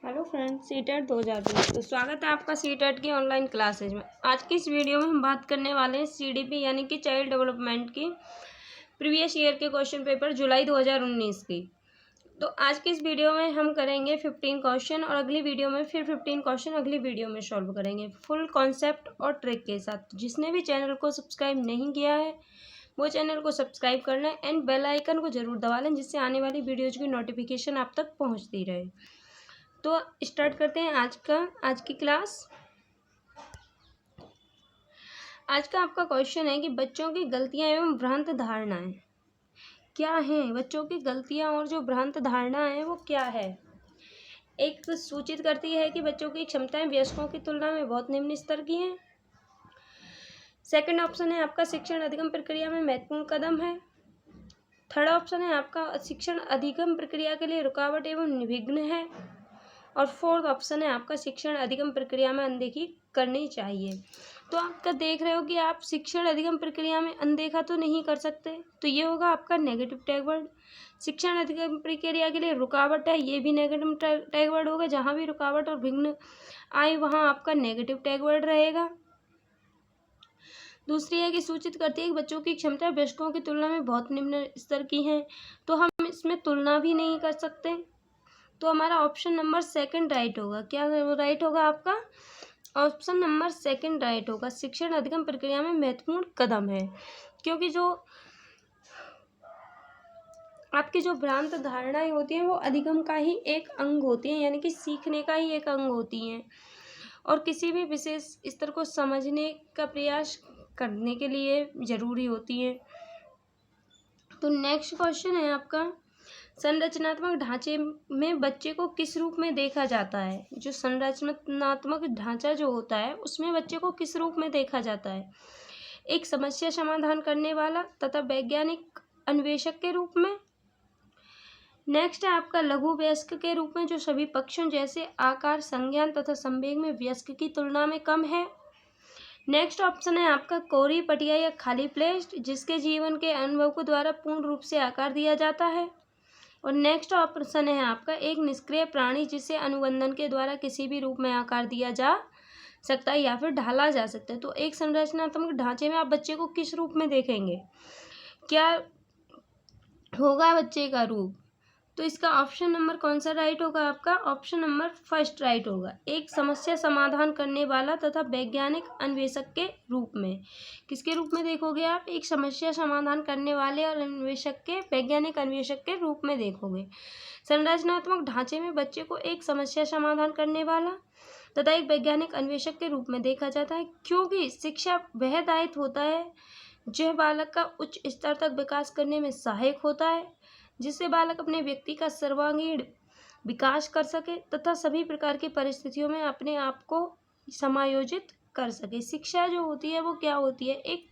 Hello friends, CTET 2020। तो स्वागत है आपका सीटेट की ऑनलाइन क्लासेज में। आज की इस वीडियो में हम बात करने वाले हैं सीडीपी यानी कि चाइल्ड डेवलपमेंट की प्रीवियस ईयर के क्वेश्चन पेपर जुलाई 2019 की। तो आज की इस वीडियो में हम करेंगे 15 क्वेश्चन और अगली वीडियो में फिर 15 क्वेश्चन अगली वीडियो में सॉल्व करेंगे फुल कॉन्सेप्ट और ट्रिक के साथ। जिसने भी चैनल को सब्सक्राइब नहीं किया है वो चैनल को सब्सक्राइब कर लें एंड बेल आइकन को जरूर दबा लें, जिससे आने वाली वीडियोज़ की नोटिफिकेशन आप तक पहुँचती रहे। तो स्टार्ट करते हैं आज की क्लास। आज का आपका क्वेश्चन है कि बच्चों की गलतियां एवं भ्रांत धारणाएं क्या हैं। बच्चों की गलतियां और जो भ्रांत धारणाएं हैं वो क्या है। एक सूचित करती है कि बच्चों की क्षमताएं वयस्कों की तुलना में बहुत निम्न स्तर की हैं। सेकंड ऑप्शन है आपका शिक्षण अधिगम प्रक्रिया में महत्वपूर्ण कदम है। थर्ड ऑप्शन है आपका शिक्षण अधिगम प्रक्रिया के लिए रुकावट एवं विघ्न है। और फोर्थ ऑप्शन है आपका शिक्षण अधिगम प्रक्रिया में अनदेखी करनी चाहिए। तो आपका देख रहे हो कि आप शिक्षण अधिगम प्रक्रिया में अनदेखा तो नहीं कर सकते, तो ये होगा आपका नेगेटिव टैग वर्ड। शिक्षण अधिगम प्रक्रिया के लिए रुकावट है, ये भी नेगेटिव टैग वर्ड होगा। जहाँ भी रुकावट और विघ्न आए वहाँ आपका नेगेटिव टैग वर्ड रहेगा। दूसरी है कि सूचित करती है कि बच्चों की क्षमता वयस्कों की तुलना में बहुत निम्न स्तर की हैं, तो हम इसमें तुलना भी नहीं कर सकते। तो हमारा ऑप्शन नंबर सेकंड राइट होगा। क्या राइट होगा आपका? ऑप्शन नंबर सेकंड राइट होगा। शिक्षण अधिगम प्रक्रिया में महत्वपूर्ण कदम है, क्योंकि जो आपकी जो भ्रांत धारणाएं होती हैं वो अधिगम का ही एक अंग होती हैं, यानी कि सीखने का ही एक अंग होती हैं और किसी भी विशेष स्तर को समझने का प्रयास करने के लिए जरूरी होती हैं। तो नेक्स्ट क्वेश्चन है आपका, संरचनात्मक ढांचे में बच्चे को किस रूप में देखा जाता है। जो संरचनात्मक ढांचा जो होता है उसमें बच्चे को किस रूप में देखा जाता है। एक समस्या समाधान करने वाला तथा वैज्ञानिक अन्वेषक के रूप में। नेक्स्ट है आपका लघु वयस्क के रूप में, जो सभी पक्षों जैसे आकार, संज्ञान तथा संवेग में वयस्क की तुलना में कम है। नेक्स्ट ऑप्शन है आपका कोरी, पटिया या खाली प्लेट, जिसके जीवन के अनुभव को द्वारा पूर्ण रूप से आकार दिया जाता है। और नेक्स्ट ऑप्शन है आपका एक निष्क्रिय प्राणी, जिसे अनुबंधन के द्वारा किसी भी रूप में आकार दिया जा सकता है या फिर ढाला जा सकता है। तो एक संरचनात्मक ढांचे में आप बच्चे को किस रूप में देखेंगे, क्या होगा बच्चे का रूप। तो इसका ऑप्शन नंबर कौन सा राइट होगा आपका? ऑप्शन नंबर फर्स्ट राइट होगा। एक समस्या समाधान करने वाला तथा वैज्ञानिक अन्वेषक के रूप में। किसके रूप में देखोगे आप? एक समस्या समाधान करने वाले और अन्वेषक के, वैज्ञानिक अन्वेषक के रूप में देखोगे। संरचनात्मक ढांचे में बच्चे को एक समस्या समाधान करने वाला तथा एक वैज्ञानिक अन्वेषक के रूप में देखा जाता है, क्योंकि शिक्षा वह दायित्व होता है जो बालक का उच्च स्तर तक विकास करने में सहायक होता है, जिससे बालक अपने व्यक्ति का सर्वांगीण विकास कर सके तथा सभी प्रकार की परिस्थितियों में अपने आप को समायोजित कर सके। शिक्षा जो होती है वो क्या होती है? एक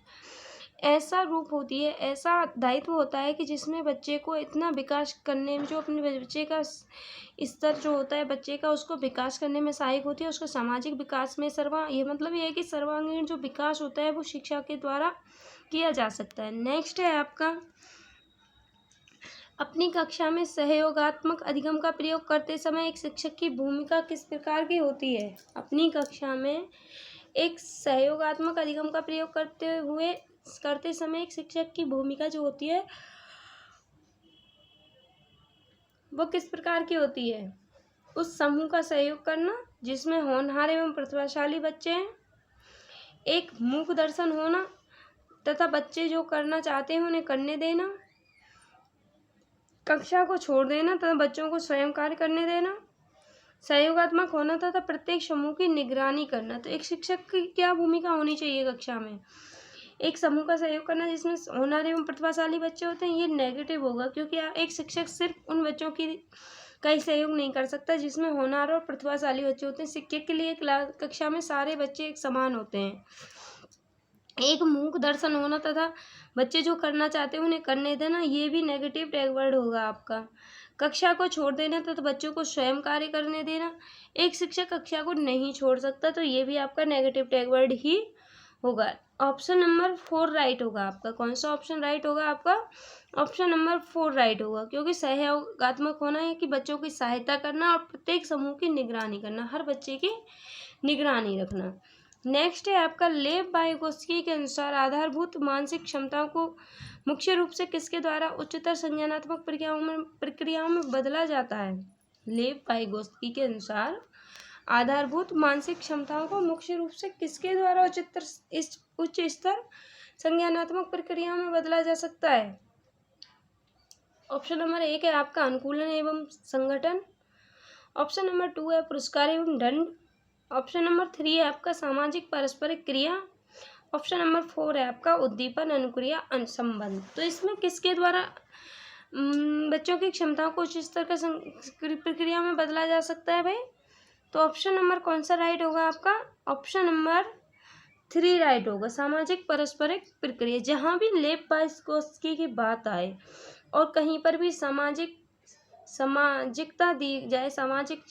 ऐसा रूप होती है, ऐसा दायित्व होता है कि जिसमें बच्चे को इतना विकास करने में, जो अपने बच्चे का स्तर जो होता है बच्चे का, उसको विकास करने में सहायक होती है। उसको सामाजिक विकास में ये मतलब ये है कि सर्वांगीण जो विकास होता है वो शिक्षा के द्वारा किया जा सकता है। नेक्स्ट है आपका, अपनी कक्षा में सहयोगात्मक अधिगम का प्रयोग करते समय एक शिक्षक की भूमिका किस प्रकार की होती है। अपनी कक्षा में एक सहयोगात्मक अधिगम का प्रयोग करते समय एक शिक्षक की भूमिका जो होती है वो किस प्रकार की होती है? उस समूह का सहयोग करना जिसमें होनहार एवं प्रतिभाशाली बच्चे हैं, एक मूक दर्शन होना तथा बच्चे जो करना चाहते हैं उन्हें करने देना, कक्षा को छोड़ देना तथा बच्चों को स्वयं कार्य करने देना, सहयोगात्मक होना तथा प्रत्येक समूह की निगरानी करना। तो एक शिक्षक की क्या भूमिका होनी चाहिए कक्षा में? एक समूह का सहयोग करना जिसमें होनहार एवं प्रतिभाशाली बच्चे होते हैं, ये नेगेटिव होगा, क्योंकि एक शिक्षक सिर्फ उन बच्चों की का ही सहयोग नहीं कर सकता जिसमें होनहार और प्रतिभाशाली बच्चे होते हैं। शिक्षक के लिए कक्षा में सारे बच्चे एक समान होते हैं। एक मूक दर्शन होना तथा बच्चे जो करना चाहते हैं उन्हें करने देना, ये भी नेगेटिव टैग वर्ड होगा आपका। कक्षा को छोड़ देना तथा बच्चों को स्वयं कार्य करने देना, एक शिक्षक कक्षा को नहीं छोड़ सकता, तो ये भी आपका नेगेटिव टैग वर्ड ही होगा। ऑप्शन नंबर 4 राइट होगा आपका। कौन सा ऑप्शन राइट होगा आपका? ऑप्शन नंबर 4 राइट होगा, क्योंकि सहयोगात्मक होना है कि बच्चों की सहायता करना और प्रत्येक समूह की निगरानी करना, हर बच्चे की निगरानी रखना। नेक्स्ट है आपका लेव वाइगोत्स्की के अनुसार आधारभूत मानसिक क्षमताओं को मुख्य रूप से किसके द्वारा उच्चतर संज्ञानात्मक प्रक्रियाओं में बदला जाता है? लेव वाइगोत्स्की के अनुसार आधारभूत मानसिक क्षमताओं को मुख्य रूप से किसके द्वारा उच्च स्तर संज्ञानात्मक प्रक्रियाओं में बदला जा सकता है? ऑप्शन नंबर 1 है आपका अनुकूलन एवं संगठन। ऑप्शन नंबर 2 है पुरस्कार एवं दंड। ऑप्शन नंबर 3 है आपका सामाजिक पारस्परिक क्रिया। ऑप्शन नंबर 4 है आपका उद्दीपन अनुक्रिया संबंध। तो इसमें किसके द्वारा बच्चों की क्षमताओं को उच्च स्तर का प्रक्रिया में बदला जा सकता है भाई? तो ऑप्शन नंबर कौन सा राइट होगा आपका? ऑप्शन नंबर 3 राइट होगा, सामाजिक पारस्परिक प्रक्रिया। जहाँ भी लेव वाइगोत्स्की की बात आए और कहीं पर भी सामाजिकता दी जाए, सामाजिक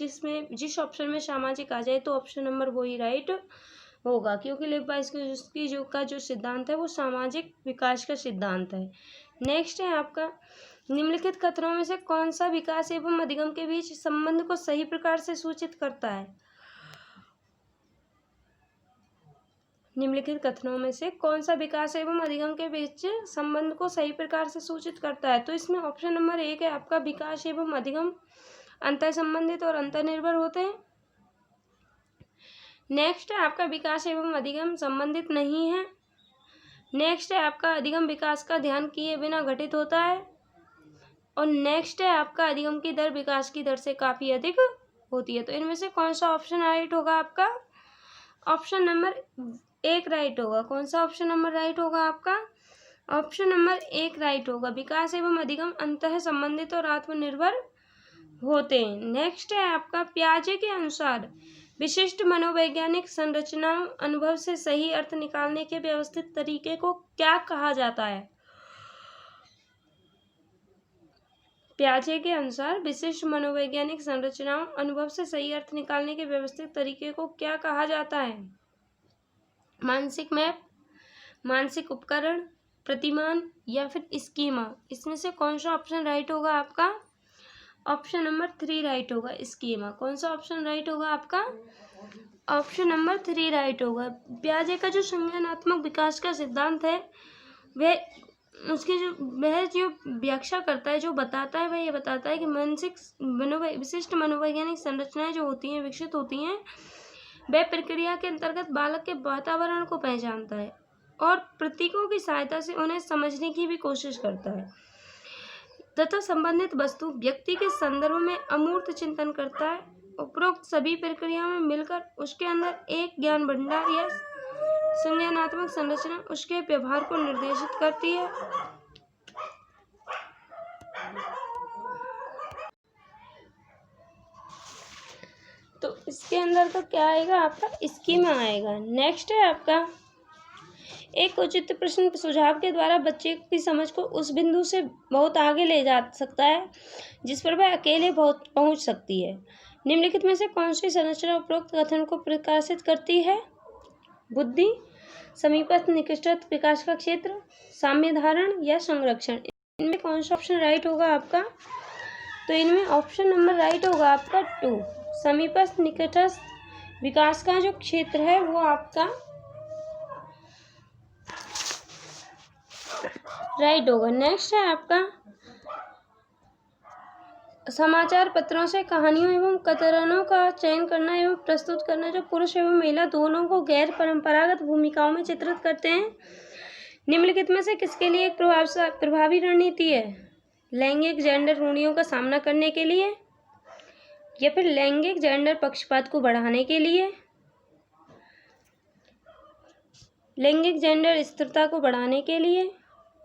जिस ऑप्शन में सामाजिक आ जाए तो ऑप्शन नंबर वो ही राइट होगा, क्योंकि लेव वाइगोत्स्की जो सिद्धांत है वो सामाजिक विकास का सिद्धांत है। नेक्स्ट है आपका निम्नलिखित कथनों में से कौन सा विकास एवं अधिगम के बीच संबंध को सही प्रकार से सूचित करता है? निम्नलिखित कथनों में से कौन सा विकास एवं अधिगम के बीच संबंध को सही प्रकार से सूचित करता है? तो इसमें ऑप्शन नंबर 1 है आपका विकास एवं अधिगम अंतर संबंधित और अंतर्निर्भर होते हैं। नेक्स्ट है आपका विकास एवं अधिगम संबंधित नहीं है। नेक्स्ट है आपका अधिगम विकास का ध्यान किए बिना घटित होता है। और नेक्स्ट है आपका अधिगम की दर विकास की दर से काफ़ी अधिक होती है। तो इनमें से कौन सा ऑप्शन राइट होगा आपका? ऑप्शन नंबर 1 राइट होगा। कौन सा ऑप्शन नंबर राइट होगा आपका? ऑप्शन नंबर 1 राइट होगा, विकास एवं अधिगम अंतः संबंधित और आत्मनिर्भर होते हैं। नेक्स्ट है आपका पियाजे के अनुसार विशिष्ट मनोवैज्ञानिक संरचनाओं अनुभव से सही अर्थ निकालने के व्यवस्थित तरीके को क्या कहा जाता है? पियाजे के अनुसार विशिष्ट मनोवैज्ञानिक संरचनाओं अनुभव से सही अर्थ निकालने के व्यवस्थित तरीके को क्या कहा जाता है? मानसिक मैप, मानसिक उपकरण, प्रतिमान या फिर स्कीमा। इसमें से कौन सा ऑप्शन राइट होगा आपका? ऑप्शन नंबर 3 राइट होगा, स्कीमा। कौन सा ऑप्शन राइट होगा आपका? ऑप्शन नंबर 3 राइट होगा। पियाजे का जो संज्ञानात्मक विकास का सिद्धांत है वह जो व्याख्या करता है, जो बताता है, वह ये बताता है कि विशिष्ट मनोवैज्ञानिक संरचनाएं जो होती हैं, विकसित होती हैं, वह प्रक्रिया के अंतर्गत बालक के वातावरण को पहचानता है और प्रतीकों की सहायता से उन्हें समझने की भी कोशिश करता है तथा संबंधित वस्तु व्यक्ति के संदर्भ में अमूर्त चिंतन करता है। उपरोक्त सभी प्रक्रियाओं में मिलकर उसके अंदर एक ज्ञान भंडार या संज्ञानात्मक संरचना उसके व्यवहार को निर्देशित करती है। तो इसके अंदर तो क्या आएगा आपका? स्कीमा आएगा। नेक्स्ट है आपका एक उचित प्रश्न सुझाव के द्वारा बच्चे की समझ को उस बिंदु से बहुत आगे ले जा सकता है जिस पर वह अकेले बहुत पहुंच सकती है। निम्नलिखित में से कौन सी संरचना उपरोक्त कथन को प्रकाशित करती है? बुद्धि, समीपस्थ निकृष्ट विकास का क्षेत्र, साम्य धारण या संरक्षण। इनमें कौन सा ऑप्शन राइट होगा आपका? तो इनमें ऑप्शन नंबर राइट होगा आपका 2, समीपस्थ निकटस्थ विकास का जो क्षेत्र है वो आपका राइट होगा। नेक्स्ट है आपका समाचार पत्रों से कहानियों एवं कथनों का चयन करना एवं प्रस्तुत करना जो पुरुष एवं महिला दोनों को गैर परंपरागत भूमिकाओं में चित्रित करते हैं। निम्नलिखित में से किसके लिए एक प्रभावी रणनीति है? लैंगिक जेंडर रूढ़ियों का सामना करने के लिए, या फिर लैंगिक जेंडर पक्षपात को बढ़ाने के लिए, लैंगिक जेंडर स्थिरता को बढ़ाने के लिए,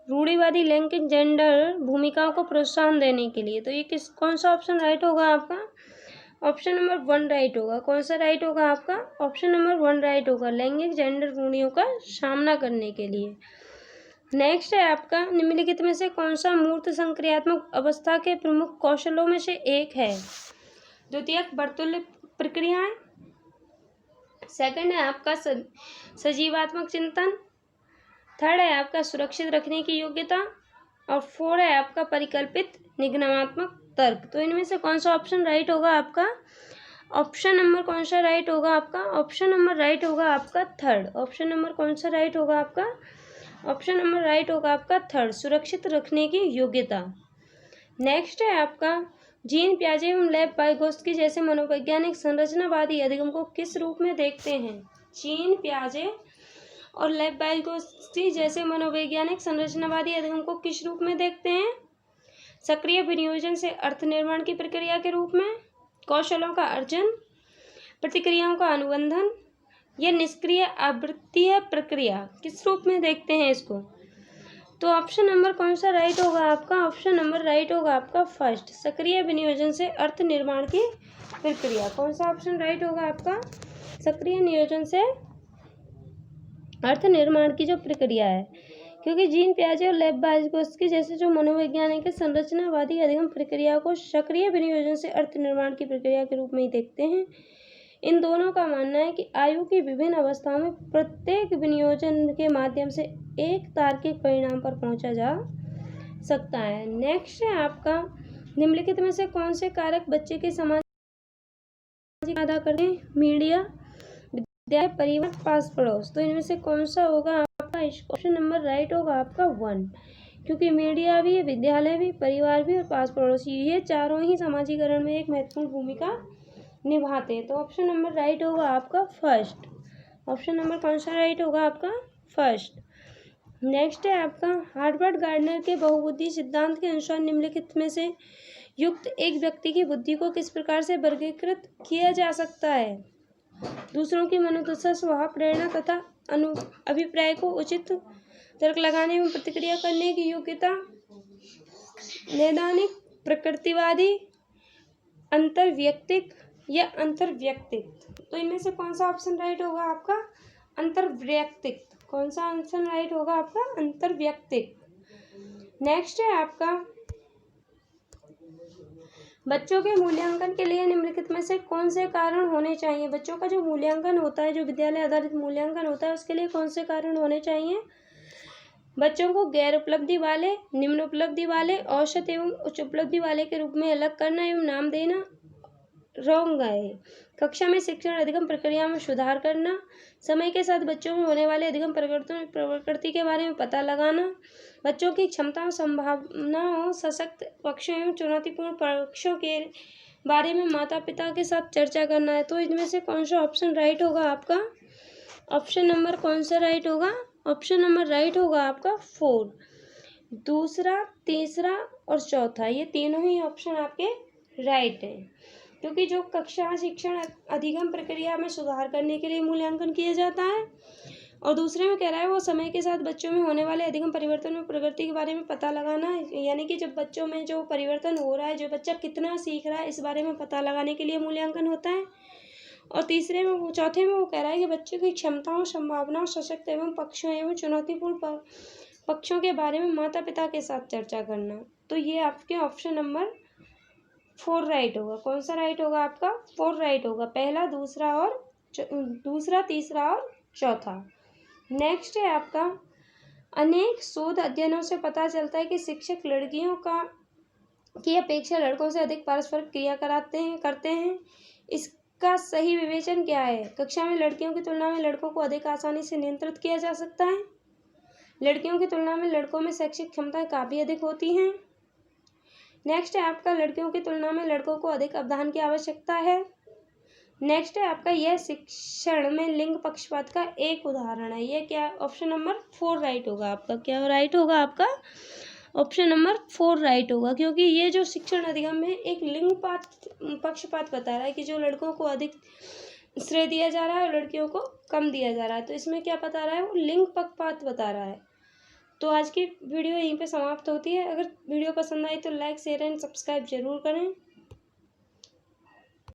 रूढ़िवादी लैंगिक जेंडर भूमिकाओं को प्रोत्साहन देने के लिए। तो ये कौन सा ऑप्शन राइट होगा आपका? ऑप्शन नंबर 1 राइट होगा। कौन सा राइट होगा आपका? ऑप्शन नंबर 1 राइट होगा, लैंगिक जेंडर रूढ़ियों का सामना करने के लिए। नेक्स्ट है आपका निम्नलिखित में से कौन सा मूर्त संक्रियात्मक अवस्था के प्रमुख कौशलों में से एक है? द्वितीयक वर्तुल्य प्रक्रियाएं। सेकंड है आपका सजीवात्मक चिंतन। 3rd है आपका सुरक्षित रखने की योग्यता, और 4 है आपका परिकल्पित निगमनात्मक तर्क। तो इनमें से कौन सा ऑप्शन राइट होगा आपका? ऑप्शन नंबर कौन सा राइट होगा आपका? ऑप्शन नंबर राइट होगा आपका 3rd। ऑप्शन नंबर कौन सा राइट होगा आपका? ऑप्शन नंबर राइट होगा आपका 3rd, सुरक्षित रखने की योग्यता। नेक्स्ट है आपका जीन पियाजे एवं लेव वाइगोत्स्की जैसे मनोवैज्ञानिक संरचनावादी अधिगम को किस रूप में देखते हैं? जीन पियाजे और लेव वाइगोत्स्की जैसे मनोवैज्ञानिक संरचनावादी अधिगम को किस रूप में देखते हैं? सक्रिय विनियोजन से अर्थ निर्माण की प्रक्रिया के रूप में, कौशलों का अर्जन, प्रतिक्रियाओं का अनुबंधन, या निष्क्रिय आवृत्तीय प्रक्रिया, किस रूप में देखते हैं इसको? तो ऑप्शन नंबर कौन सा राइट होगा आपका? ऑप्शन नंबर राइट होगा आपका 1st, सक्रिय विनियोजन से अर्थ निर्माण की प्रक्रिया। कौन सा ऑप्शन राइट होगा आपका? सक्रिय नियोजन से अर्थ निर्माण की जो प्रक्रिया है, क्योंकि जीन पियाजे और लेव वाइगोत्स्की जैसे जो मनोवैज्ञानिक संरचनावादी अधिगम प्रक्रिया को सक्रिय विनियोजन से अर्थ निर्माण की प्रक्रिया के रूप में ही देखते हैं। इन दोनों का मानना है कि आयु की विभिन्न अवस्थाओं में प्रत्येक विनियोजन के माध्यम से एक तार्किक परिणाम पर पहुंचा जा सकता है। नेक्स्ट है आपका निम्नलिखित में से कौन से कारक बच्चे के सामाजिक अदा करते हैं? मीडिया, विद्यालय, परिवार, पास पड़ोस। तो इनमें से कौन सा होगा आपका? ऑप्शन नंबर राइट होगा आपका 1, क्योंकि मीडिया भी, विद्यालय भी, परिवार भी और पास पड़ोस, ये चारों ही समाजीकरण में एक महत्वपूर्ण भूमिका निभाते हैं। तो ऑप्शन नंबर राइट होगा आपका 1st। ऑप्शन नंबर कौन सा राइट होगा आपका? 1st। नेक्स्ट है आपका हार्वर्ड गार्डनर के बहुबुद्धि सिद्धांत के अनुसार निम्नलिखित में से युक्त एक व्यक्ति की बुद्धि को किस प्रकार से वर्गीकृत किया जा सकता है? दूसरों की मनोदशा, स्वभाव, प्रेरणा तथा अभिप्राय को उचित तर्क लगाने एवं प्रतिक्रिया करने की योग्यता, नैदानिक, प्रकृतिवादी, अंतर्वैयक्तिक या अंतर्वैयक्तिक। तो इनमें से कौन सा ऑप्शन राइट होगा आपका? अंतर्वैयक्तिक। कौन सा ऑप्शन राइट होगा आपका? अंतर्वैयक्तिक। नेक्स्ट है आपका बच्चों के मूल्यांकन के लिए निम्नलिखित में से कौन से कारण होने चाहिए? बच्चों का जो मूल्यांकन होता है, जो विद्यालय आधारित मूल्यांकन होता है, उसके लिए कौन से कारण होने चाहिए? बच्चों को गैर उपलब्धि वाले, निम्न उपलब्धि वाले, औसत एवं उच्च उपलब्धि वाले के रूप में अलग करना एवं नाम देना। रॉन्ग है। कक्षा में शिक्षण अधिगम प्रक्रिया में सुधार करना, समय के साथ बच्चों में होने वाले अधिगम प्रकृति के बारे में पता लगाना, बच्चों की क्षमताओं, संभावनाओं, सशक्त पक्षों एवं चुनौतीपूर्ण पक्षों के बारे में माता पिता के साथ चर्चा करना है। तो इनमें से कौन सा ऑप्शन राइट होगा आपका? ऑप्शन नंबर कौन सा राइट होगा? ऑप्शन नंबर राइट होगा आपका 4, दूसरा, तीसरा और चौथा, ये तीनों ही ऑप्शन आपके राइट हैं, क्योंकि जो कक्षा शिक्षण अधिगम प्रक्रिया में सुधार करने के लिए मूल्यांकन किया जाता है, और दूसरे में कह रहा है वो समय के साथ बच्चों में होने वाले अधिगम परिवर्तन में प्रगति के बारे में पता लगाना है, यानी कि जब बच्चों में जो परिवर्तन हो रहा है, जो बच्चा कितना सीख रहा है, इस बारे में पता लगाने के लिए मूल्यांकन होता है। और तीसरे में वो, चौथे में वो कह रहा है कि बच्चों की क्षमताओं, संभावनाओं, सशक्त एवं पक्षों एवं चुनौतीपूर्ण पक्षों के बारे में माता पिता के साथ चर्चा करना। तो ये आपके ऑप्शन नंबर 4 राइट होगा। कौन सा राइट होगा आपका? 4 राइट होगा, पहला, दूसरा, तीसरा और चौथा। नेक्स्ट है आपका अनेक शोध अध्ययनों से पता चलता है कि शिक्षक लड़कियों की अपेक्षा लड़कों से अधिक पारस्परिक क्रिया करते हैं। इसका सही विवेचन क्या है? कक्षा में लड़कियों की तुलना में लड़कों को अधिक आसानी से नियंत्रित किया जा सकता है। लड़कियों की तुलना में लड़कों में शैक्षिक क्षमताएं काफ़ी अधिक होती हैं। नेक्स्ट है आपका लड़कियों की तुलना में लड़कों को अधिक अवधान की आवश्यकता है। नेक्स्ट है आपका यह शिक्षण में लिंग पक्षपात का एक उदाहरण है। ये क्या? ऑप्शन नंबर 4 राइट होगा आपका। क्या राइट होगा आपका? ऑप्शन नंबर 4 राइट होगा, क्योंकि ये जो शिक्षण अधिगम है एक लिंग पक्षपात बता रहा है कि जो लड़कों को अधिक श्रेय दिया जा रहा है और लड़कियों को कम दिया जा रहा है। तो इसमें क्या बता रहा है? वो लिंग पक्षपात बता रहा है। तो आज की वीडियो यहीं पे समाप्त होती है। अगर वीडियो पसंद आई तो लाइक, शेयर एंड सब्सक्राइब जरूर करें।